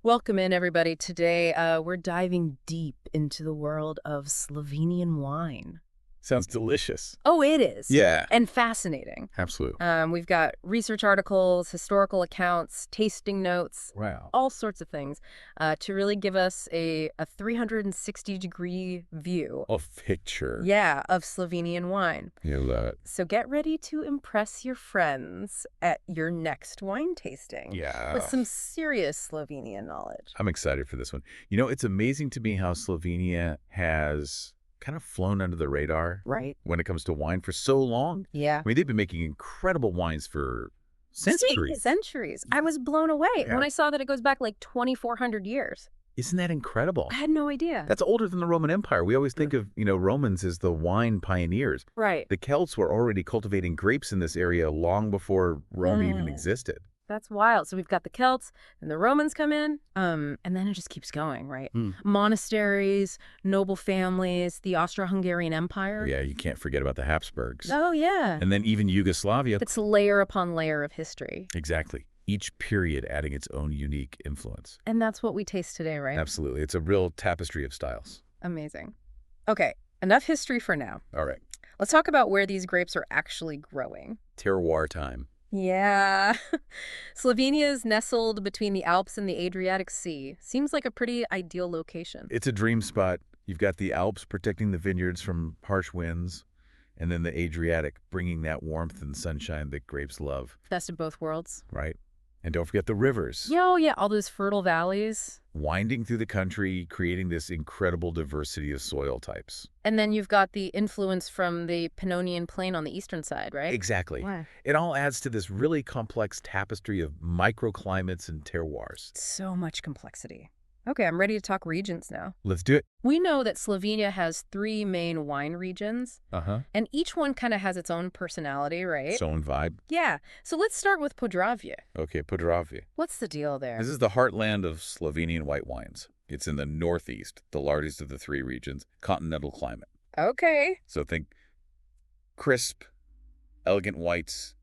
Welcome in, everybody. Today, we're diving deep into the world of Slovenian wine. Sounds delicious. Oh, it is. Yeah, And fascinating. absolutely. We've got research articles, historical accounts, tasting notes, Wow. all sorts of things to really give us a 360-degree view, A picture. yeah, of Slovenian wine. You love it. So get ready to impress your friends at your next wine tasting with Yeah. some serious Slovenian knowledge. I'm excited for this one. It's amazing to me how Slovenia has kind of flown under the radar Right. when it comes to wine for so long. Yeah. I mean, they've been making incredible wines for centuries. Centuries. I was blown away Yeah. when I saw that it goes back like 2,400 years. Isn't that incredible? I had no idea. That's older than the Roman Empire. We always think of, Romans as the wine pioneers. Right. The Celts were already cultivating grapes in this area long before Rome even existed. That's wild. So we've got the Celts and the Romans come in, and then it just keeps going, right? Mm. Monasteries, noble families, the Austro-Hungarian Empire. Yeah, you can't forget about the Habsburgs. Oh, yeah. And then even Yugoslavia. It's layer upon layer of history. Exactly. Each period adding its own unique influence. And that's what we taste today, right? Absolutely. It's a real tapestry of styles. Amazing. Okay, enough history for now. All right. Let's talk about where these grapes are actually growing. Terroir time. Yeah. Slovenia is nestled between the Alps and the Adriatic Sea. Seems like a pretty ideal location. It's a dream spot. You've got the Alps protecting the vineyards from harsh winds, and then the Adriatic bringing that warmth and sunshine that grapes love, Best of both worlds. right? And don't forget the rivers. Yo, yeah, all those fertile valleys. Winding through the country, creating this incredible diversity of soil types. And then you've got the influence from the Pannonian Plain on the eastern side, right? Exactly. Wow. It all adds to this really complex tapestry of microclimates and terroirs. So much complexity. Okay, I'm ready to talk regions now. Let's do it. We know that Slovenia has 3 main wine regions, Uh-huh. and each one kind of has its own personality, right? Its own vibe. Yeah. So let's start with Podravje. Okay, Podravje. What's the deal there? This is the heartland of Slovenian white wines. It's in the northeast, the largest of the 3 regions, continental climate. Okay. So think crisp, elegant whites,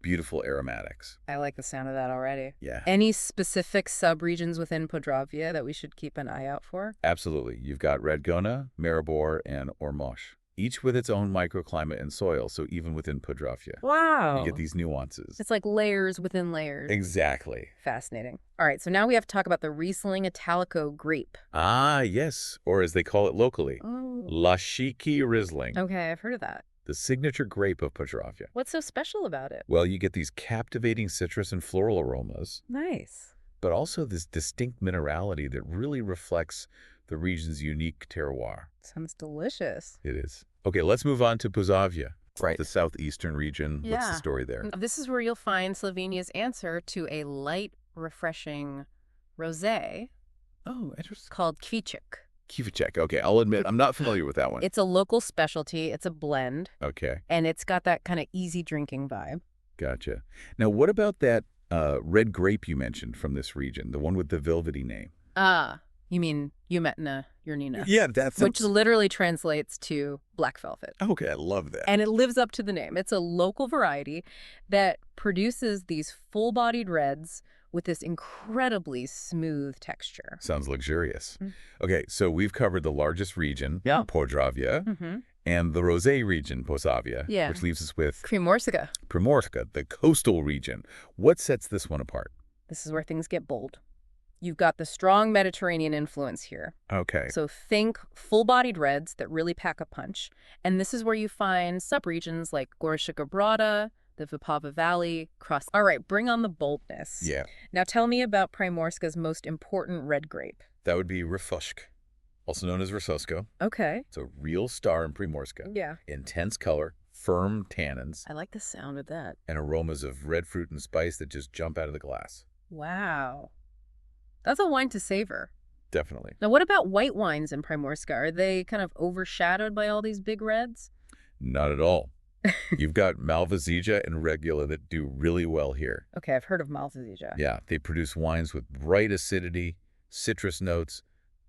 beautiful aromatics. I like the sound of that already. Yeah, Any specific subregions within Podravje that we should keep an eye out for? absolutely. You've got Radgona, Maribor, and Ormož, each with its own microclimate and soil. So even within Podravje, Wow. you get these nuances. It's like layers within layers. Exactly. Fascinating. All right, so now we have to talk about the Riesling Italico grape. Ah, yes, or as they call it locally, Oh. Lashiki Riesling, Okay, I've heard of that. the signature grape of Podravje. What's so special about it? Well, you get these captivating citrus and floral aromas, Nice. but also this distinct minerality that really reflects the region's unique terroir. Sounds delicious. It is. Okay, let's move on to Pozavje, Right. the southeastern region. What's Yeah. the story there? This is where you'll find Slovenia's answer to a light, refreshing rosé Oh, interesting. called Kvichik. Kivicek. Okay, I'll admit I'm not familiar with that one. It's a local specialty. It's a blend, Okay, and it's got that kind of easy drinking vibe. gotcha. Now, what about that red grape you mentioned from this region, the one with the velvety name? Ah, you mean Umetna Urnina, Yeah, that's which literally translates to black velvet. okay. I love that. And it lives up to the name. It's a local variety that produces these full-bodied reds with this incredibly smooth texture. Sounds luxurious. Mm. Okay, so we've covered the largest region, Yeah. Podravje, Mm-hmm. and the rosé region, Posavje, Yeah. which leaves us with Primorska. Primorska, the coastal region. What sets this one apart? This is where things get bold. You've got the strong Mediterranean influence here. Okay. So think full-bodied reds that really pack a punch. And this is where you find subregions like Gorsza Brada, the Vipava Valley, cross. All right, bring on the boldness. Yeah, Now tell me about Primorska's most important red grape. that would be Refošk, also known as Rososko. Okay. It's a real star in Primorska. Yeah. Intense color, firm tannins, I like the sound of that. and aromas of red fruit and spice that just jump out of the glass. Wow. That's a wine to savor. Definitely. Now, what about white wines in Primorska? Are they kind of overshadowed by all these big reds? Not at all. You've got Malvazija and Regula that do really well here. Okay, I've heard of Malvazija. Yeah, they produce wines with bright acidity, citrus notes,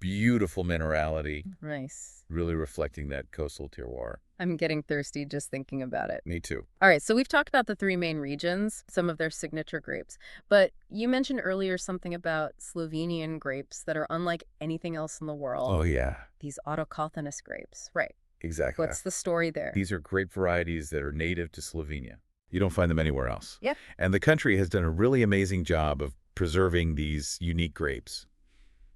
beautiful minerality, Nice. really reflecting that coastal terroir. I'm getting thirsty just thinking about it. Me too. All right, so we've talked about the three main regions, some of their signature grapes, but you mentioned earlier something about Slovenian grapes that are unlike anything else in the world. Oh, yeah. These autochthonous grapes. Right. Exactly. What's the story there? These are grape varieties that are native to Slovenia. You don't find them anywhere else. Yeah. And the country has done a really amazing job of preserving these unique grapes.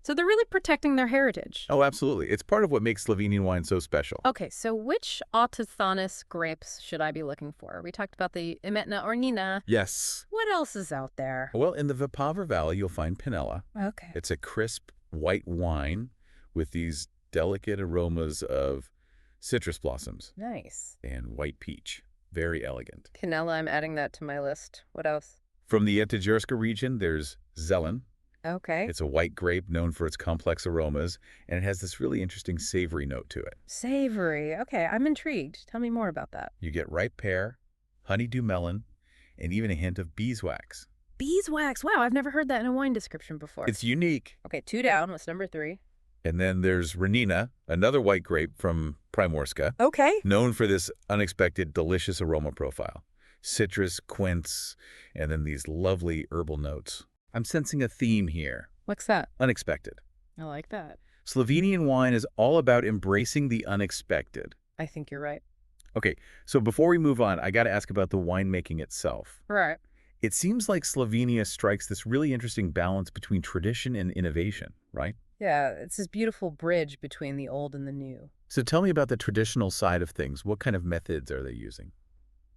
So they're really protecting their heritage. Oh, absolutely. It's part of what makes Slovenian wine so special. Okay, so which autochthonous grapes should I be looking for? We talked about the Imetna or Nina. Yes. What else is out there? Well, in the Vipava Valley, you'll find Pinella. Okay. It's a crisp white wine with these delicate aromas of citrus blossoms Nice. and white peach. Very elegant. Canela, I'm adding that to my list. What else? From the Etijurska region, there's Zelen. Okay. It's a white grape known for its complex aromas, and it has this really interesting savory note to it. Savory. Okay, I'm intrigued. Tell me more about that. You get ripe pear, honeydew melon, and even a hint of beeswax. Beeswax. Wow, I've never heard that in a wine description before. It's unique. Okay, 2 down. What's number 3? And then there's Renina, another white grape from Primorska, Okay. known for this unexpected, delicious aroma profile. Citrus, quince, and then these lovely herbal notes. I'm sensing a theme here. What's that? Unexpected. I like that. Slovenian wine is all about embracing the unexpected. I think you're right. Okay, so before we move on, I got to ask about the winemaking itself. Right. It seems like Slovenia strikes this really interesting balance between tradition and innovation, right? Yeah, it's this beautiful bridge between the old and the new. So tell me about the traditional side of things. What kind of methods are they using?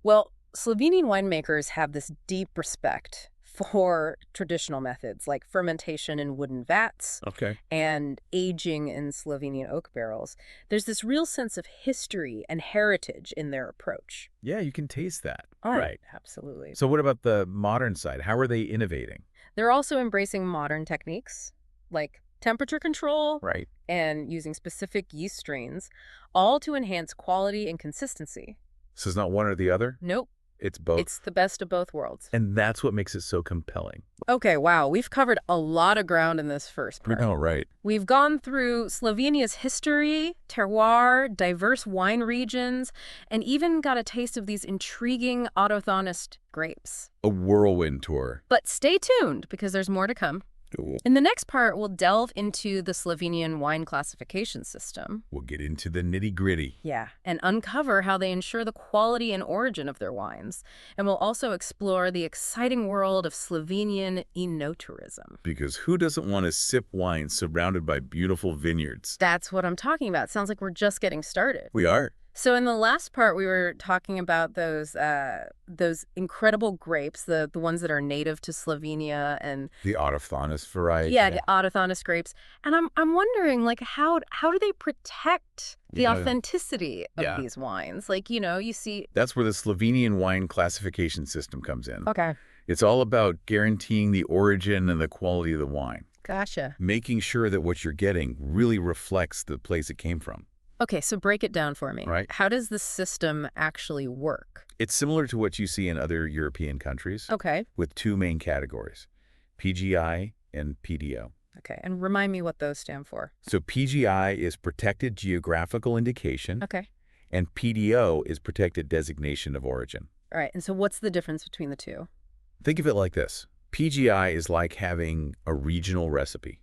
Well, Slovenian winemakers have this deep respect for traditional methods like fermentation in wooden vats Okay. and aging in Slovenian oak barrels. There's this real sense of history and heritage in their approach. Yeah, you can taste that. Right. Absolutely. So what about the modern side? How are they innovating? They're also embracing modern techniques like temperature control Right. and using specific yeast strains, all to enhance quality and consistency. So it's not one or the other? Nope. It's both. It's the best of both worlds. And that's what makes it so compelling. Okay, wow. We've covered a lot of ground in this first part. Oh, right. We've gone through Slovenia's history, terroir, diverse wine regions, and even got a taste of these intriguing autochthonous grapes. A whirlwind tour. But stay tuned, because there's more to come. In the next part, we'll delve into the Slovenian wine classification system. We'll get into the nitty-gritty. Yeah, and uncover how they ensure the quality and origin of their wines. And we'll also explore the exciting world of Slovenian enoturism. Because who doesn't want to sip wine surrounded by beautiful vineyards? That's what I'm talking about. Sounds like we're just getting started. We are. So in the last part, we were talking about those incredible grapes, the ones that are native to Slovenia and The autochthonous variety. yeah, the autochthonous grapes. And I'm wondering, like, how do they protect the Yeah. authenticity of Yeah. these wines? Like, you see. That's where the Slovenian wine classification system comes in. Okay. It's all about guaranteeing the origin and the quality of the wine, Gotcha. making sure that what you're getting really reflects the place it came from. Okay, so break it down for me. Right. How does the system actually work? It's similar to what you see in other European countries Okay. with two main categories, PGI and PDO. Okay, and remind me what those stand for. So PGI is Protected Geographical Indication, Okay. and PDO is Protected Designation of Origin. All right, and so what's the difference between the two? Think of it like this. PGI is like having a regional recipe.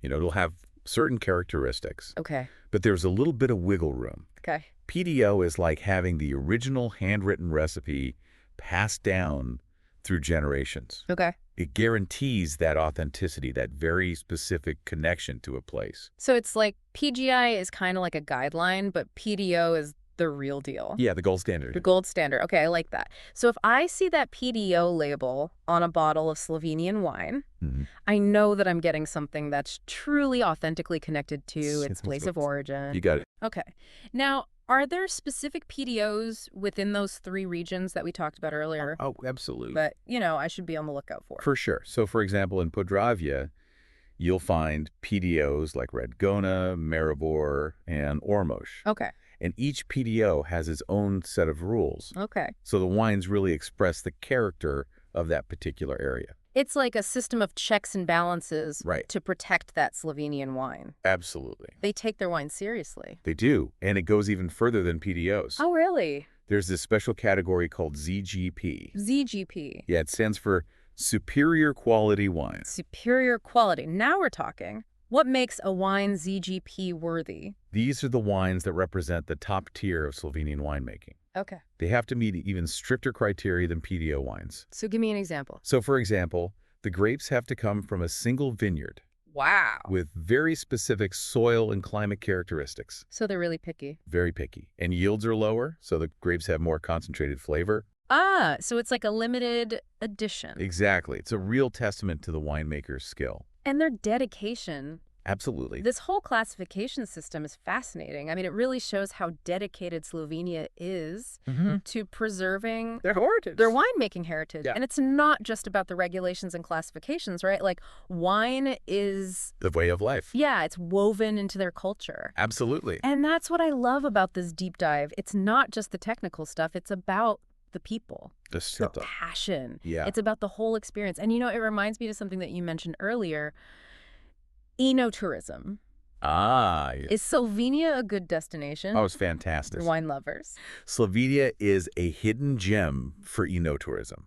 It'll have certain characteristics, Okay. but there's a little bit of wiggle room. Okay. PDO is like having the original handwritten recipe passed down through generations. Okay. It guarantees that authenticity, that very specific connection to a place. So it's like PGI is kind of like a guideline, but PDO is the real deal. Yeah, the gold The standard. gold standard. Okay, I like that. So if I see that PDO label on a bottle of Slovenian wine, Mhm. I know that I'm getting something that's truly authentically connected to its place of origin. You got it. Okay. Now, are there specific PDOs within those 3 regions that we talked about earlier Oh, absolutely. that, I should be on the lookout for? For sure. So, for example, in Podravia, you'll find PDOs like Redgona, Maribor, and Ormož. Okay. And each PDO has its own set of rules. Okay. So the wines really express the character of that particular area. It's like a system of checks and balances Right. to protect that Slovenian wine. Absolutely. They take their wine seriously. They do, and it goes even further than PDOs. Oh, really? There's this special category called ZGP. ZGP. Yeah, it stands for Superior Quality Wines. Superior quality. Now we're talking. What makes a wine ZGP worthy? These are the wines that represent the top tier of Slovenian winemaking. Okay. They have to meet even stricter criteria than PDO wines. So give me an example. So, for example, the grapes have to come from a single vineyard Wow. with very specific soil and climate characteristics. So they're really picky. Very picky. And yields are lower, so the grapes have more concentrated flavor. Ah, so it's like a limited edition. Exactly. It's a real testament to the winemaker's skill. And their dedication. Absolutely. This whole classification system is fascinating. I mean, it really shows how dedicated Slovenia is to preserving Their heritage. their winemaking heritage. Yeah. And it's not just about the regulations and classifications, right? Like, wine is, The way of life. yeah, it's woven into their culture. Absolutely. And that's what I love about this deep dive. It's not just the technical stuff. It's about the people, The the passion. Yeah. It's about the whole experience. And, you know, it reminds me of something that you mentioned earlier. Enotourism. Yeah. Is Slovenia a good destination Oh, it's fantastic. for wine lovers? Slovenia is a hidden gem for enotourism.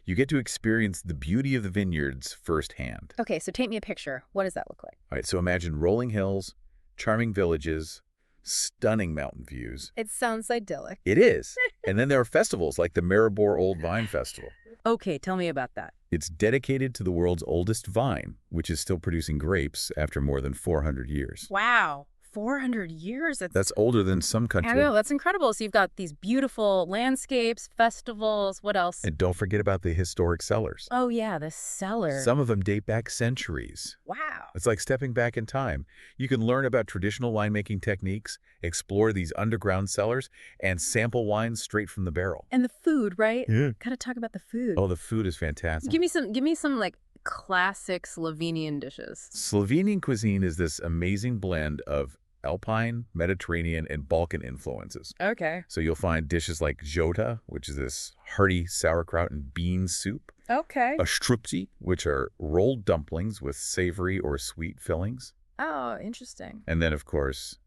You get to experience the beauty of the vineyards firsthand. Okay, so paint me a picture. What does that look like? All right, so imagine rolling hills, charming villages, stunning mountain views. It sounds idyllic. It is. And then there are festivals like the Maribor Old Vine Festival. Okay, tell me about that. It's dedicated to the world's oldest vine, which is still producing grapes after more than 400 years. Wow, 400 years? That's older than some I countries. know, that's incredible. So you've got these beautiful landscapes, festivals. What else? And don't forget about the historic cellars. Oh, yeah, the cellar. Some of them date back centuries. Wow. It's like stepping back in time. You can learn about traditional winemaking techniques, explore these underground cellars, and sample wines straight from the barrel. And the food, right? Yeah. Gotta talk about the food. Oh, the food is fantastic. Give me some like classic Slovenian dishes. Slovenian cuisine is this amazing blend of Alpine, Mediterranean, and Balkan influences. Okay. So you'll find dishes like jota, which is this hearty sauerkraut and bean soup, Okay. a strupci, which are rolled dumplings with savory or sweet fillings, Oh, interesting. and then, of course,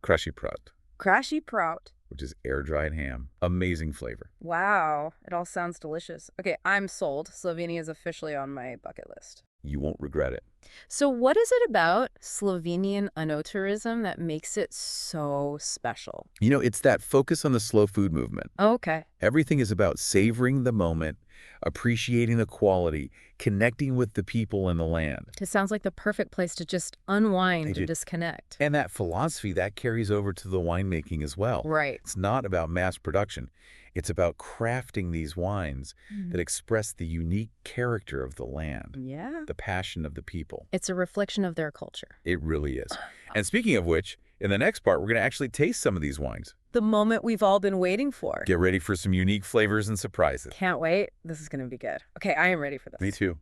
krashi prat, Krashy Prout. which is air-dried ham. Amazing flavor. Wow. It all sounds delicious. Okay, I'm sold. Slovenia is officially on my bucket list. You won't regret it. So what is it about Slovenian enotourism that makes it so special? You know, it's that focus on the slow food movement. Okay. Everything is about savoring the moment, appreciating the quality, connecting with the people and the land. It sounds like the perfect place to just unwind do. and disconnect. And that philosophy, that carries over to the winemaking as well. Right. It's not about mass production. It's about crafting these wines that express the unique character of the land, Yeah. the passion of the people. It's a reflection of their culture. It really is. And speaking of which, in the next part, we're going to actually taste some of these wines. The moment we've all been waiting for. Get ready for some unique flavors and surprises. Can't wait. This is going to be good. Okay, I am ready for this. Me too.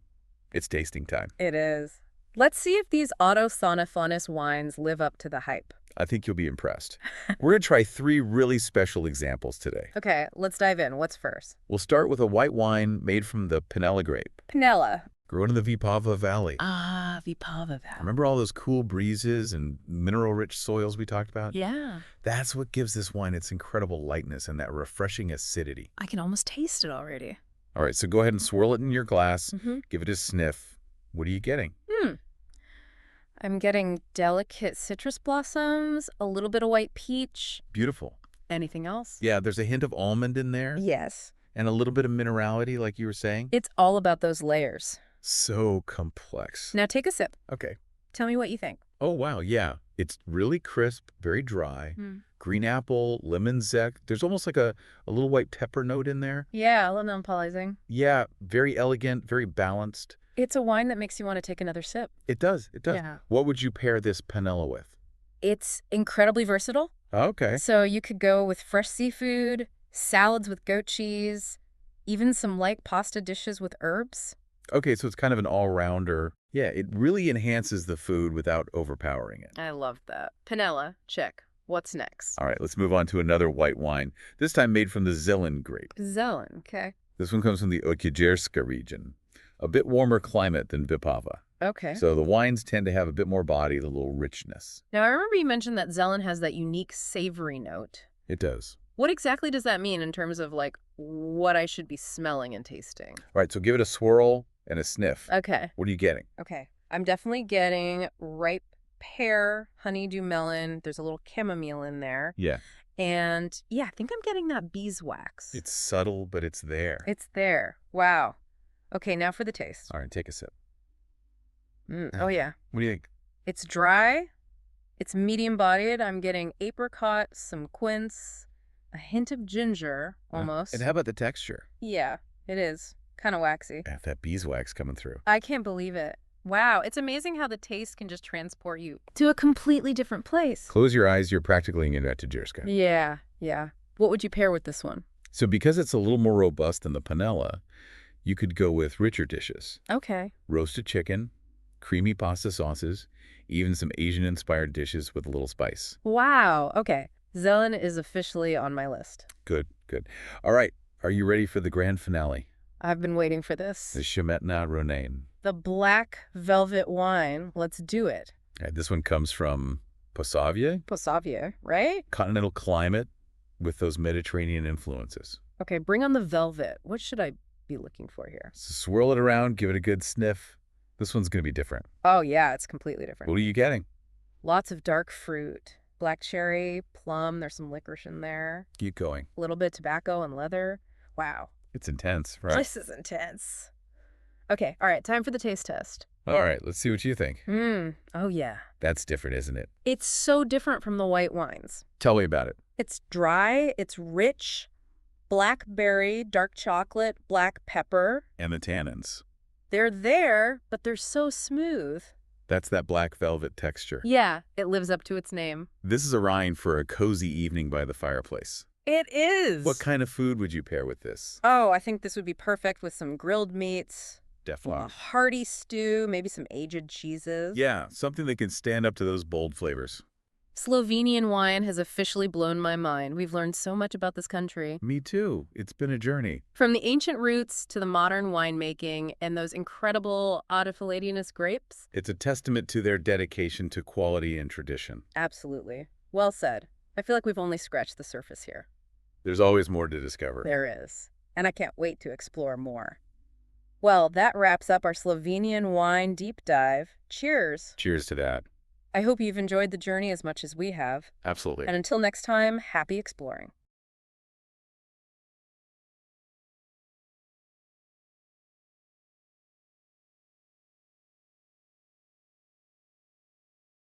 It's tasting time. It is. Let's see if these autosonophonous wines live up to the hype. I think you'll be impressed. We're going to try 3 really special examples today. Okay, let's dive in. What's first? We'll start with a white wine made from the Panella grape, Panella. grown in the Vipava Valley. Ah, Vipava Valley. Remember all those cool breezes and mineral-rich soils we talked about? Yeah. That's what gives this wine its incredible lightness and that refreshing acidity. I can almost taste it already. All right, so go ahead and swirl it in your glass. Mm-hmm. Give it a sniff. What are you getting? I'm getting delicate citrus blossoms, a little bit of white peach. Beautiful. Anything else? Yeah, there's a hint of almond in there Yes. and a little bit of minerality, like you were saying. It's all about those layers. So complex. Now take a sip. Okay. Tell me what you think. Oh, wow, yeah. It's really crisp, very dry. Green apple, lemon zest. There's almost like a little white pepper note in there. Yeah, a little nonpalizing. Yeah, very elegant, very balanced. It's a wine that makes you want to take another sip. It does, it does. Yeah. What would you pair this Panella with? It's incredibly versatile. Okay. So you could go with fresh seafood, salads with goat cheese, even some light pasta dishes with herbs. Okay, so it's kind of an all-rounder. Yeah, it really enhances the food without overpowering it. I love that. Panella, check. What's next? All right, let's move on to another white wine, this time made from the Zelen grape. Zelen, okay. This one comes from the Okiedzierska region. A bit warmer climate than Vipava. Okay. So the wines tend to have a bit more body, a little richness. Now, I remember you mentioned that Zelen has that unique savory note. It does. What exactly does that mean in terms of, like, what I should be smelling and tasting? All right, so give it a swirl and a sniff. Okay. What are you getting? Okay. I'm definitely getting ripe pear, honeydew melon. There's a little chamomile in there. Yeah. And yeah, I think I'm getting that beeswax. It's subtle, but it's there. It's there. Wow. Okay, now for the taste. All right, take a sip. Oh, yeah. What do you think? It's dry. It's medium-bodied. I'm getting apricot, some quince, a hint of ginger, almost. And how about the texture? Yeah, it is. Kind of waxy. Yeah, that beeswax coming through. I can't believe it. Wow, it's amazing how the taste can just transport you to a completely different place. Close your eyes, you're practically in Tadzierska. Yeah, yeah. What would you pair with this one? So because it's a little more robust than the panella, you could go with richer dishes. Okay. Roasted chicken, creamy pasta sauces, even some Asian-inspired dishes with a little spice. Wow, okay. Zelen is officially on my list. Good, good. All right, are you ready for the grand finale? I've been waiting for this. The Chemetna Ronaine. The black velvet wine. Let's do it. This one comes from Posavie, Posavie, right? continental climate with those Mediterranean influences. Okay, bring on the velvet. What should I be looking for here? So swirl it around, give it a good sniff. This one's going to be different. Oh, yeah, it's completely different. What are you getting? Lots of dark fruit. Black cherry, plum, there's some licorice in there. Keep going. A little bit of tobacco and leather. Wow. It's intense, right? This is intense. Okay, all right, time for the taste test. All right, let's see what you think. Oh, yeah. That's different, isn't it? It's so different from the white wines. Tell me about it. It's dry, it's rich, blackberry, dark chocolate, black pepper. And the tannins. They're there, but they're so smooth. That's that black velvet texture. Yeah, it lives up to its name. This is a wine for a cozy evening by the fireplace. It is. What kind of food would you pair with this? Oh, I think this would be perfect with some grilled meats, a Definitely. hearty stew, maybe some aged cheeses. Yeah, something that can stand up to those bold flavors. Slovenian wine has officially blown my mind. We've learned so much about this country. Me too. It's been a journey. From the ancient roots to the modern winemaking and those incredible Autophiladianus grapes. It's a testament to their dedication to quality and tradition. Absolutely. Well said. I feel like we've only scratched the surface here. There's always more to discover. There is. And I can't wait to explore more. Well, that wraps up our Slovenian wine deep dive. Cheers. Cheers to that. I hope you've enjoyed the journey as much as we have. Absolutely. And until next time, happy exploring.